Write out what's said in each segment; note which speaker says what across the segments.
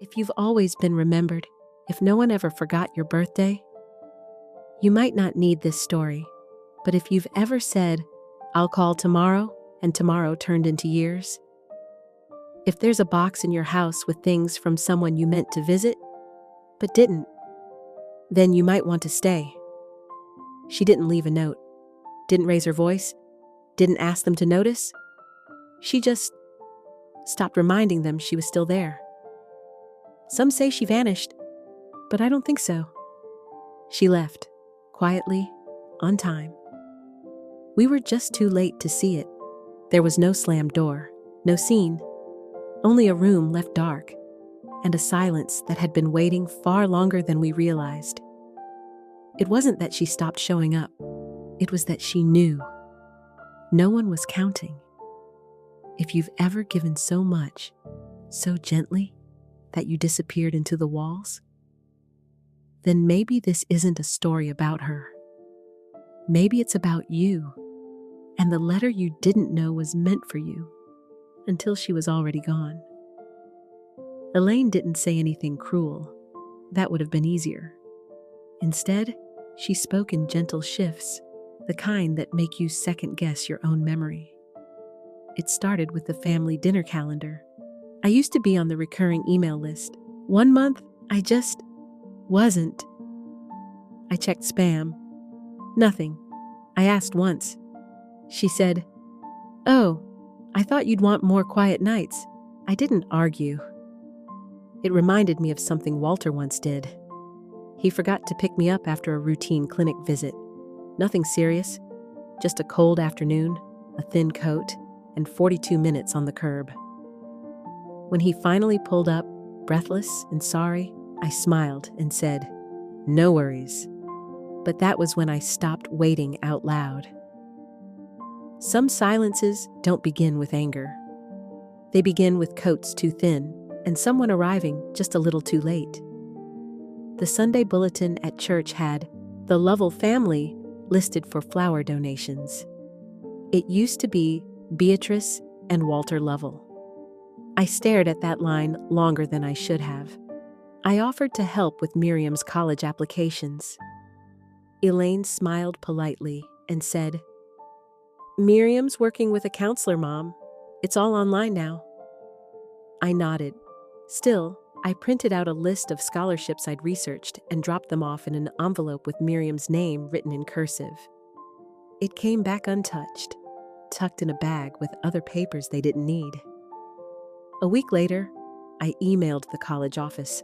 Speaker 1: If you've always been remembered, if no one ever forgot your birthday, you might not need this story. But if you've ever said, "I'll call tomorrow," and tomorrow turned into years, if there's a box in your house with things from someone you meant to visit, but didn't, then you might want to stay. She didn't leave a note, didn't raise her voice, didn't ask them to notice. She just stopped reminding them she was still there. Some say she vanished, but I don't think so. She left, quietly, on time. We were just too late to see it. There was no slammed door, no scene, only a room left dark, and a silence that had been waiting far longer than we realized. It wasn't that she stopped showing up. It was that she knew. No one was counting. If you've ever given so much, so gently, that you disappeared into the walls, then maybe this isn't a story about her. Maybe it's about you, and the letter you didn't know was meant for you until she was already gone. Elaine didn't say anything cruel. That would have been easier. Instead, she spoke in gentle shifts, the kind that make you second-guess your own memory. It started with the family dinner calendar. I used to be on the recurring email list. One month, I just wasn't. I checked spam. Nothing. I asked once. She said, "Oh, I thought you'd want more quiet nights." I didn't argue. It reminded me of something Walter once did. He forgot to pick me up after a routine clinic visit. Nothing serious, just a cold afternoon, a thin coat, and 42 minutes on the curb. When he finally pulled up, breathless and sorry, I smiled and said, "No worries." But that was when I stopped waiting out loud. Some silences don't begin with anger. They begin with coats too thin and someone arriving just a little too late. The Sunday bulletin at church had the Lovell family listed for flower donations. It used to be Beatrice and Walter Lovell. I stared at that line longer than I should have. I offered to help with Miriam's college applications. Elaine smiled politely and said, "Miriam's working with a counselor, Mom. It's all online now." I nodded. Still, I printed out a list of scholarships I'd researched and dropped them off in an envelope with Miriam's name written in cursive. It came back untouched, tucked in a bag with other papers they didn't need. A week later, I emailed the college office,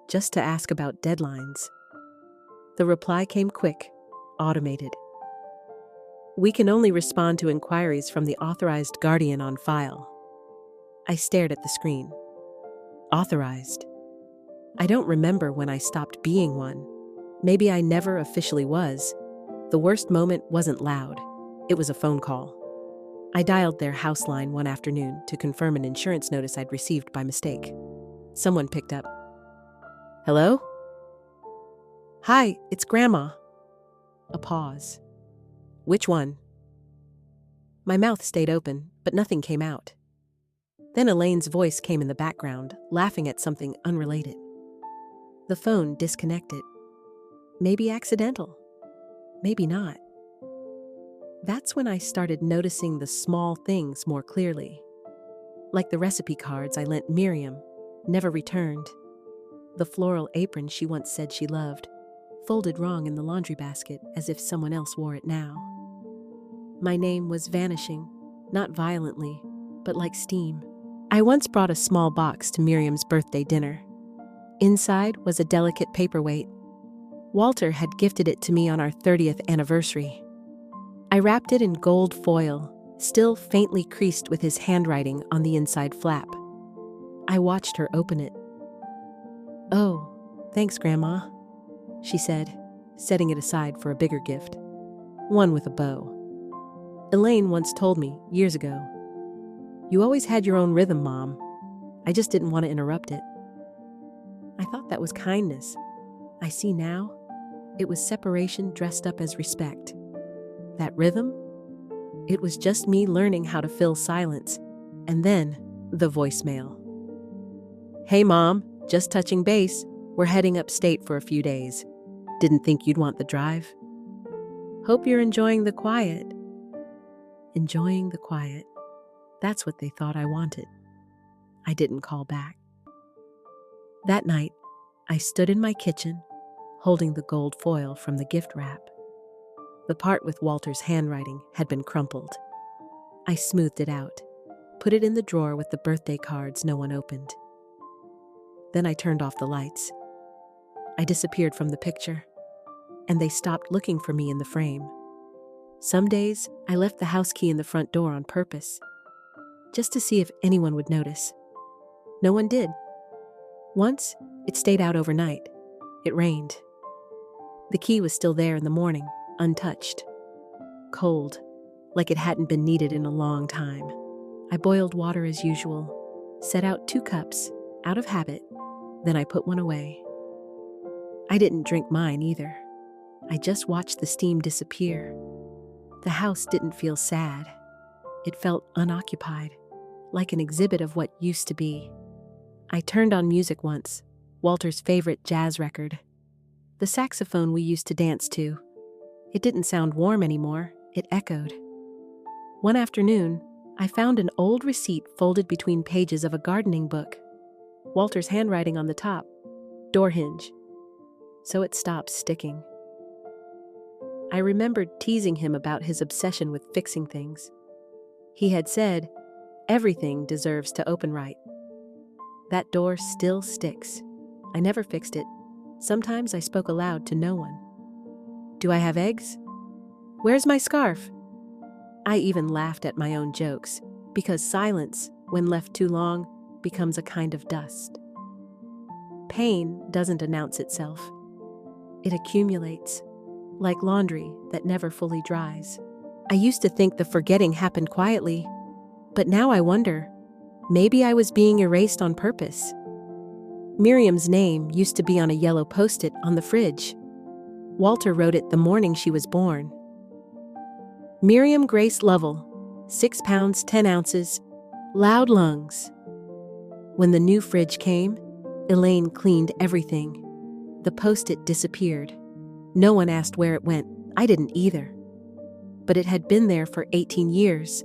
Speaker 1: just to ask about deadlines. The reply came quick, automated. "We can only respond to inquiries from the authorized guardian on file." I stared at the screen. Authorized. I don't remember when I stopped being one. Maybe I never officially was. The worst moment wasn't loud. It was a phone call. I dialed their house line one afternoon to confirm an insurance notice I'd received by mistake. Someone picked up. "Hello?" "Hi, it's Grandma." A pause. "Which one?" My mouth stayed open, but nothing came out. Then Elaine's voice came in the background, laughing at something unrelated. The phone disconnected. Maybe accidental. Maybe not. That's when I started noticing the small things more clearly. Like the recipe cards I lent Miriam, never returned. The floral apron she once said she loved, folded wrong in the laundry basket as if someone else wore it now. My name was vanishing, not violently, but like steam. I once brought a small box to Miriam's birthday dinner. Inside was a delicate paperweight. Walter had gifted it to me on our 30th anniversary. I wrapped it in gold foil, still faintly creased with his handwriting on the inside flap. I watched her open it. "Oh, thanks, Grandma," she said, setting it aside for a bigger gift. One with a bow. Elaine once told me, years ago, "You always had your own rhythm, Mom. I just didn't want to interrupt it." I thought that was kindness. I see now, it was separation dressed up as respect. That rhythm? It was just me learning how to fill silence. And then, the voicemail. "Hey, Mom, Just touching base. We're heading upstate for a few days. Didn't think you'd want the drive. Hope you're enjoying the quiet. Enjoying the quiet. That's what they thought I wanted. I didn't call back. That night, I stood in my kitchen, holding the gold foil from the gift wrap. The part with Walter's handwriting had been crumpled. I smoothed it out, put it in the drawer with the birthday cards no one opened. Then I turned off the lights. I disappeared from the picture, and they stopped looking for me in the frame. Some days, I left the house key in the front door on purpose, just to see if anyone would notice. No one did. Once, it stayed out overnight. It rained. The key was still there in the morning, untouched. Cold, like it hadn't been needed in a long time. I boiled water as usual, set out 2 cups, out of habit, then I put one away. I didn't drink mine either. I just watched the steam disappear. The house didn't feel sad. It felt unoccupied, like an exhibit of what used to be. I turned on music once, Walter's favorite jazz record. The saxophone we used to dance to. It didn't sound warm anymore, it echoed. One afternoon, I found an old receipt folded between pages of a gardening book. Walter's handwriting on the top, door hinge. So it stopped sticking. I remembered teasing him about his obsession with fixing things. He had said, everything deserves to open right. That door still sticks. I never fixed it. Sometimes I spoke aloud to no one. Do I have eggs? Where's my scarf? I even laughed at my own jokes, because silence, when left too long, becomes a kind of dust. Pain doesn't announce itself. It accumulates, like laundry that never fully dries. I used to think the forgetting happened quietly, but now I wonder, maybe I was being erased on purpose. Miriam's name used to be on a yellow post-it on the fridge. Walter wrote it the morning she was born. Miriam Grace Lovell, 6 pounds 10 ounces, loud lungs. When the new fridge came, Elaine cleaned everything. The post-it disappeared. No one asked where it went. I didn't either. But it had been there for 18 years.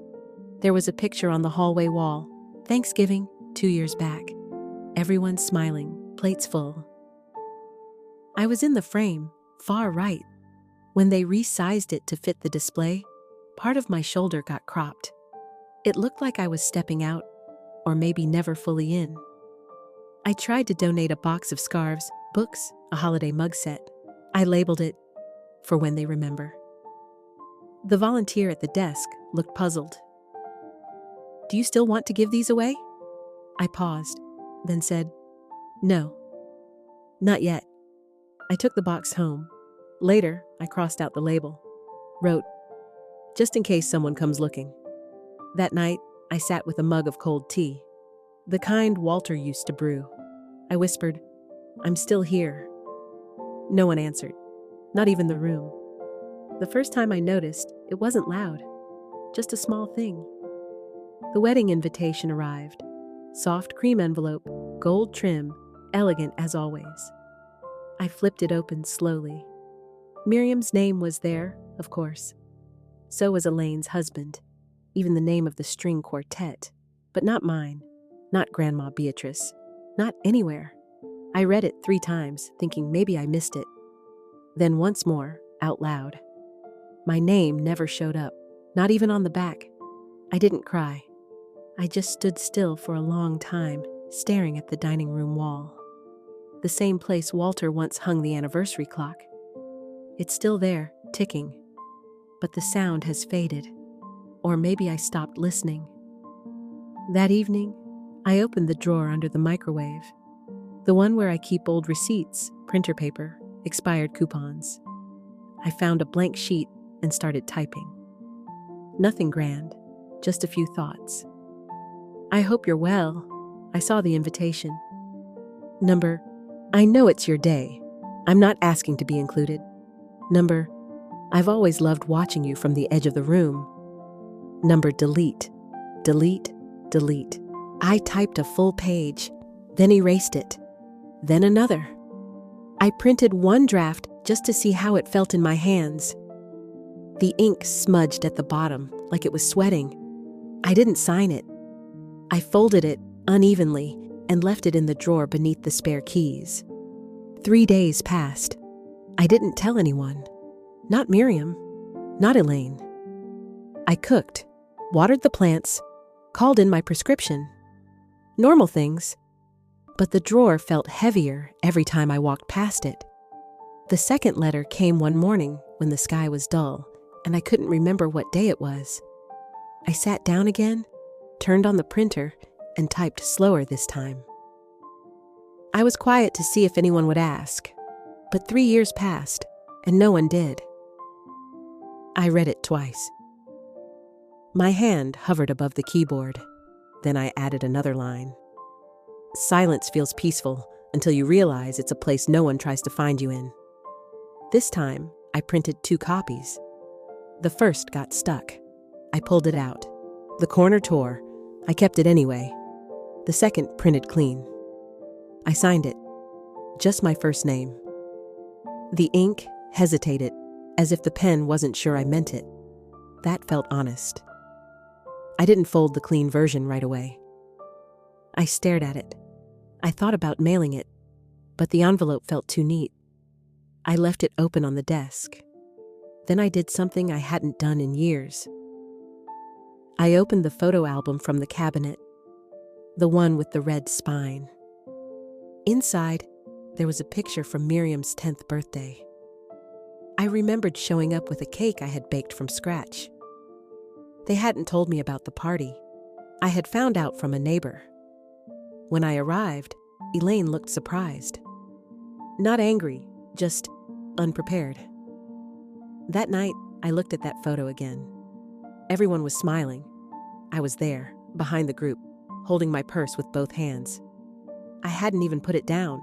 Speaker 1: There was a picture on the hallway wall. Thanksgiving, 2 years back. Everyone smiling, plates full. I was in the frame, far right. When they resized it to fit the display, part of my shoulder got cropped. It looked like I was stepping out, or maybe never fully in. I tried to donate a box of scarves, books, a holiday mug set. I labeled it, for when they remember. The volunteer at the desk looked puzzled. Do you still want to give these away? I paused, then said, no, not yet. I took the box home. Later, I crossed out the label, wrote, just in case someone comes looking. That night, I sat with a mug of cold tea, the kind Walter used to brew. I whispered, I'm still here. No one answered, not even the room. The first time I noticed, it wasn't loud, just a small thing. The wedding invitation arrived, soft cream envelope, gold trim, elegant as always. I flipped it open slowly. Miriam's name was there, of course. So was Elaine's husband, even the name of the string quartet, but not mine, not Grandma Beatrice, not anywhere. I read it 3 times, thinking maybe I missed it. Then once more, out loud. My name never showed up, not even on the back. I didn't cry. I just stood still for a long time, staring at the dining room wall. The same place Walter once hung the anniversary clock. It's still there, ticking. But the sound has faded. Or maybe I stopped listening. That evening, I opened the drawer under the microwave. The one where I keep old receipts, printer paper, expired coupons. I found a blank sheet and started typing. Nothing grand, just a few thoughts. I hope you're well. I saw the invitation. Number, I know it's your day. I'm not asking to be included. Number, I've always loved watching you from the edge of the room. Number, delete, delete, delete. I typed a full page, then erased it. then another. I printed one draft just to see how it felt in my hands. The ink smudged at the bottom like it was sweating. I didn't sign it. I folded it unevenly and left it in the drawer beneath the spare keys. 3 days passed. I didn't tell anyone. Not Miriam. Not Elaine. I cooked, watered the plants, called in my prescription. Normal things. But the drawer felt heavier every time I walked past it. The second letter came one morning when the sky was dull, and I couldn't remember what day it was. I sat down again, turned on the printer, and typed slower this time. I was quiet to see if anyone would ask, but 3 years passed, and no one did. I read it twice. My hand hovered above the keyboard. Then I added another line. Silence feels peaceful until you realize it's a place no one tries to find you in. This time, I printed 2 copies. The first got stuck. I pulled it out. The corner tore. I kept it anyway. The second printed clean. I signed it. Just my first name. The ink hesitated, as if the pen wasn't sure I meant it. That felt honest. I didn't fold the clean version right away. I stared at it. I thought about mailing it, but the envelope felt too neat. I left it open on the desk. Then I did something I hadn't done in years. I opened the photo album from the cabinet, the one with the red spine. Inside, there was a picture from Miriam's 10th birthday. I remembered showing up with a cake I had baked from scratch. They hadn't told me about the party. I had found out from a neighbor. When I arrived, Elaine looked surprised. Not angry, just unprepared. That night, I looked at that photo again. Everyone was smiling. I was there, behind the group, holding my purse with both hands. I hadn't even put it down.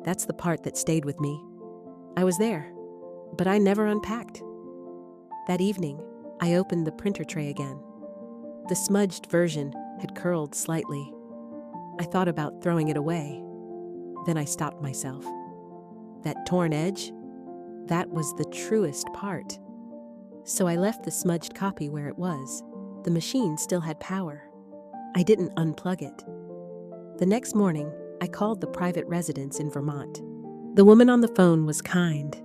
Speaker 1: That's the part that stayed with me. I was there, but I never unpacked. That evening, I opened the printer tray again. The smudged version had curled slightly. I thought about throwing it away. Then I stopped myself. That torn edge? That was the truest part. So I left the smudged copy where it was. The machine still had power. I didn't unplug it. The next morning, I called the private residence in Vermont. The woman on the phone was kind.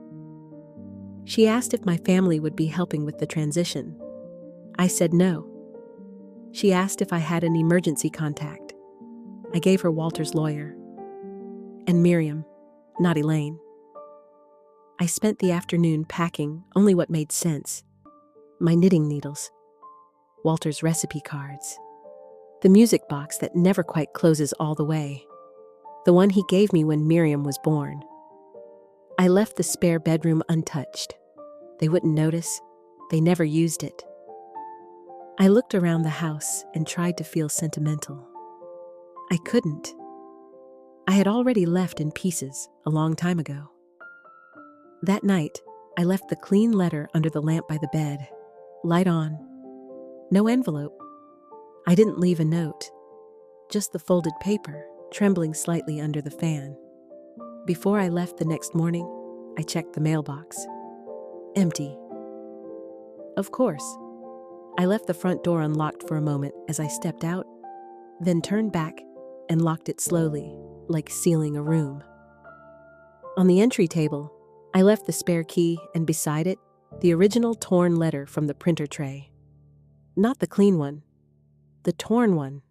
Speaker 1: She asked if my family would be helping with the transition. I said no. She asked if I had an emergency contact. I gave her Walter's lawyer. And Miriam, not Elaine. I spent the afternoon packing only what made sense. My knitting needles, Walter's recipe cards, the music box that never quite closes all the way, the one he gave me when Miriam was born. I left the spare bedroom untouched. They wouldn't notice. They never used it. I looked around the house and tried to feel sentimental. I couldn't. I had already left in pieces a long time ago. That night, I left the clean letter under the lamp by the bed, light on. No envelope. I didn't leave a note, just the folded paper trembling slightly under the fan. Before I left the next morning, I checked the mailbox. Empty. Of course. I left the front door unlocked for a moment as I stepped out, then turned back and locked it slowly, like sealing a room. On the entry table, I left the spare key and beside it, the original torn letter from the printer tray. Not the clean one, the torn one.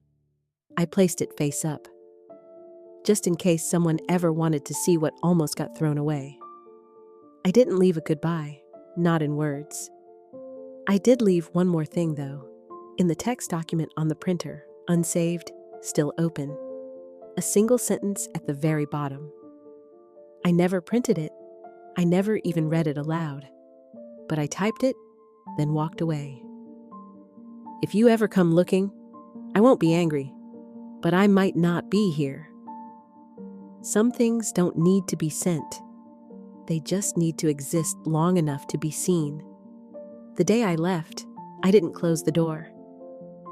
Speaker 1: I placed it face up, just in case someone ever wanted to see what almost got thrown away. I didn't leave a goodbye, not in words. I did leave one more thing, though. In the text document on the printer, unsaved, still open, a single sentence at the very bottom. I never printed it. I never even read it aloud. But I typed it, then walked away. If you ever come looking, I won't be angry, but I might not be here. Some things don't need to be sent. They just need to exist long enough to be seen. The day I left, I didn't close the door.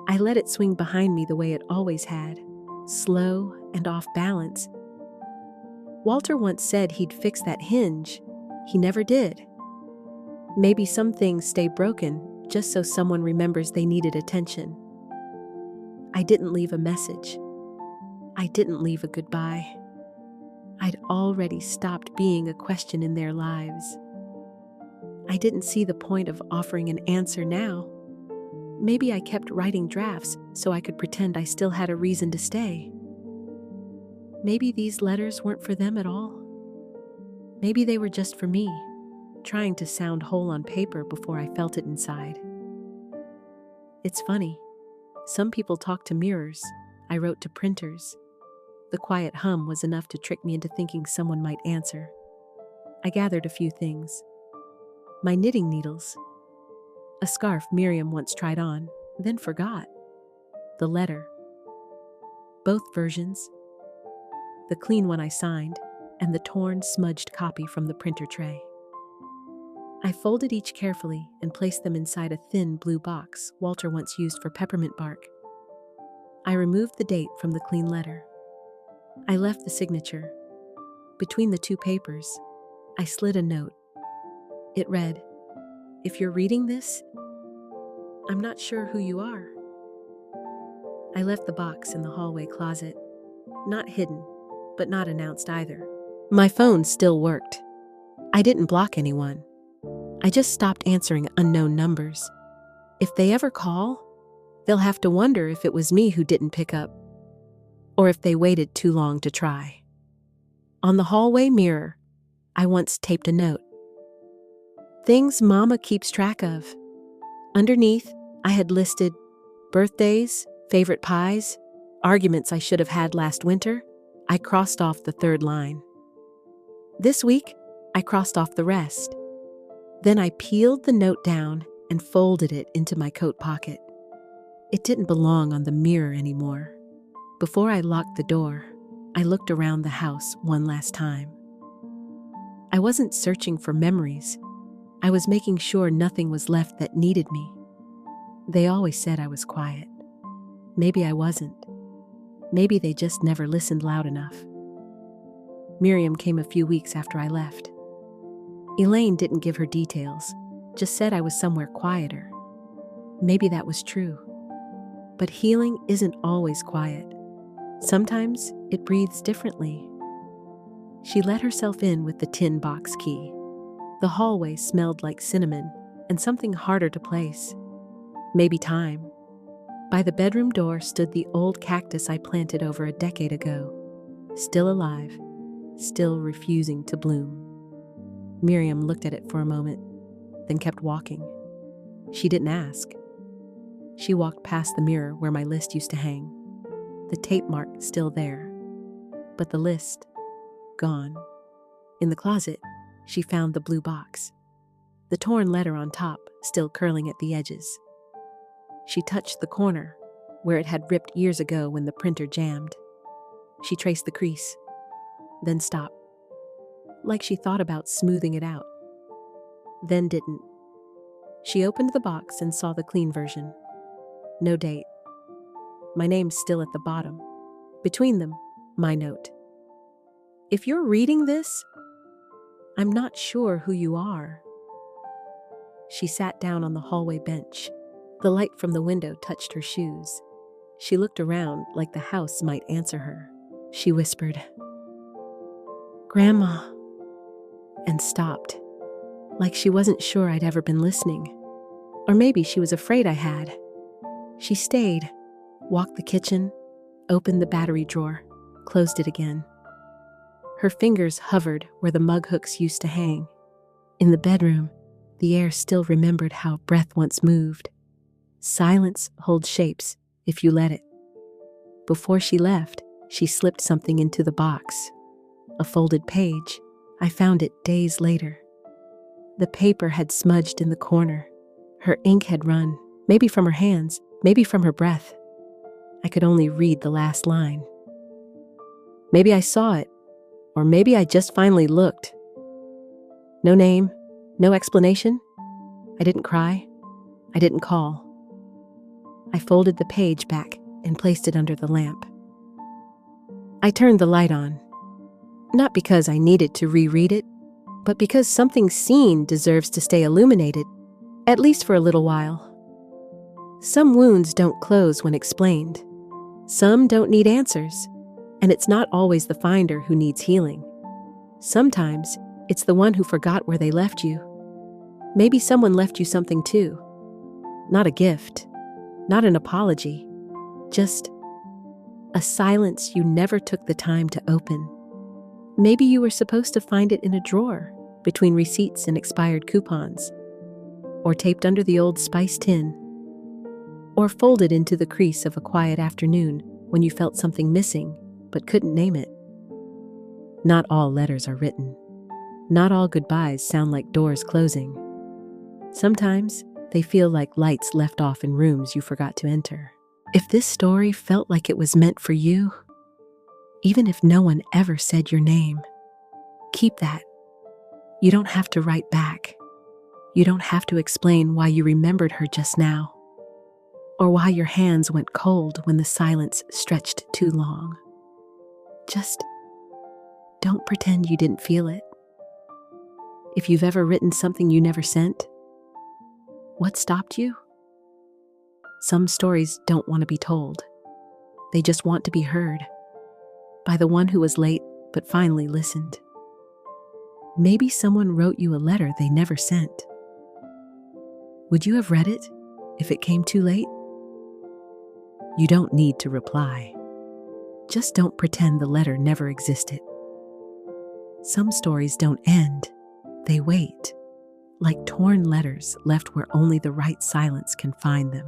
Speaker 1: I let it swing behind me the way it always had, slow and off balance. Walter once said he'd fix that hinge. He never did. Maybe some things stay broken just so someone remembers they needed attention. I didn't leave a message. I didn't leave a goodbye. I'd already stopped being a question in their lives. I didn't see the point of offering an answer now. Maybe I kept writing drafts so I could pretend I still had a reason to stay. Maybe these letters weren't for them at all. Maybe they were just for me, trying to sound whole on paper before I felt it inside. It's funny. Some people talk to mirrors. I wrote to printers. The quiet hum was enough to trick me into thinking someone might answer. I gathered a few things. My knitting needles. A scarf Miriam once tried on, then forgot. The letter. Both versions. The clean one I signed, and the torn, smudged copy from the printer tray. I folded each carefully and placed them inside a thin blue box Walter once used for peppermint bark. I removed the date from the clean letter. I left the signature. Between the two papers, I slid a note. It read, "If you're reading this, I'm not sure who you are." I left the box in the hallway closet, not hidden, but not announced either. My phone still worked. I didn't block anyone. I just stopped answering unknown numbers. If they ever call, they'll have to wonder if it was me who didn't pick up, or if they waited too long to try. On the hallway mirror, I once taped a note. Things Mama keeps track of. Underneath, I had listed birthdays, favorite pies, arguments I should have had last winter. I crossed off the third line. This week, I crossed off the rest. Then I peeled the note down and folded it into my coat pocket. It didn't belong on the mirror anymore. Before I locked the door, I looked around the house one last time. I wasn't searching for memories. I was making sure nothing was left that needed me. They always said I was quiet. Maybe I wasn't. Maybe they just never listened loud enough. Miriam came a few weeks after I left. Elaine didn't give her details, just said I was somewhere quieter. Maybe that was true. But healing isn't always quiet. Sometimes it breathes differently. She let herself in with the tin box key. The hallway smelled like cinnamon and something harder to place. Maybe time. By the bedroom door stood the old cactus I planted over a decade ago. Still alive, still refusing to bloom. Miriam looked at it for a moment, then kept walking. She didn't ask. She walked past the mirror where my list used to hang. The tape mark still there, but the list gone. In the closet, she found the blue box, the torn letter on top still curling at the edges. She touched the corner, where it had ripped years ago when the printer jammed. She traced the crease, then stopped, like she thought about smoothing it out, then didn't. She opened the box and saw the clean version. No date. My name's still at the bottom. Between them, my note. If you're reading this, I'm not sure who you are. She sat down on the hallway bench. The light from the window touched her shoes. She looked around like the house might answer her. She whispered, "Grandma," and stopped, like she wasn't sure I'd ever been listening. Or maybe she was afraid I had. She stayed, walked the kitchen, opened the battery drawer, closed it again. Her fingers hovered where the mug hooks used to hang. In the bedroom, the air still remembered how breath once moved. Silence holds shapes if you let it. Before she left, she slipped something into the box. A folded page. I found it days later. The paper had smudged in the corner. Her ink had run, maybe from her hands, maybe from her breath. I could only read the last line. Maybe I saw it, or maybe I just finally looked. No name, no explanation. I didn't cry. I didn't call. I folded the page back and placed it under the lamp. I turned the light on. Not because I needed to reread it, but because something seen deserves to stay illuminated, at least for a little while. Some wounds don't close when explained. Some don't need answers, and it's not always the finder who needs healing. Sometimes it's the one who forgot where they left you. Maybe someone left you something too. Not a gift, not an apology, just a silence you never took the time to open. Maybe you were supposed to find it in a drawer between receipts and expired coupons, or taped under the old spice tin, or folded into the crease of a quiet afternoon when you felt something missing but couldn't name it. Not all letters are written. Not all goodbyes sound like doors closing. Sometimes they feel like lights left off in rooms you forgot to enter. If this story felt like it was meant for you, even if no one ever said your name, keep that. You don't have to write back. You don't have to explain why you remembered her just now, or why your hands went cold when the silence stretched too long. Just don't pretend you didn't feel it. If you've ever written something you never sent, what stopped you? Some stories don't want to be told. They just want to be heard by the one who was late but finally listened. Maybe someone wrote you a letter they never sent. Would you have read it if it came too late? You don't need to reply. Just don't pretend the letter never existed. Some stories don't end, they wait, like torn letters left where only the right silence can find them.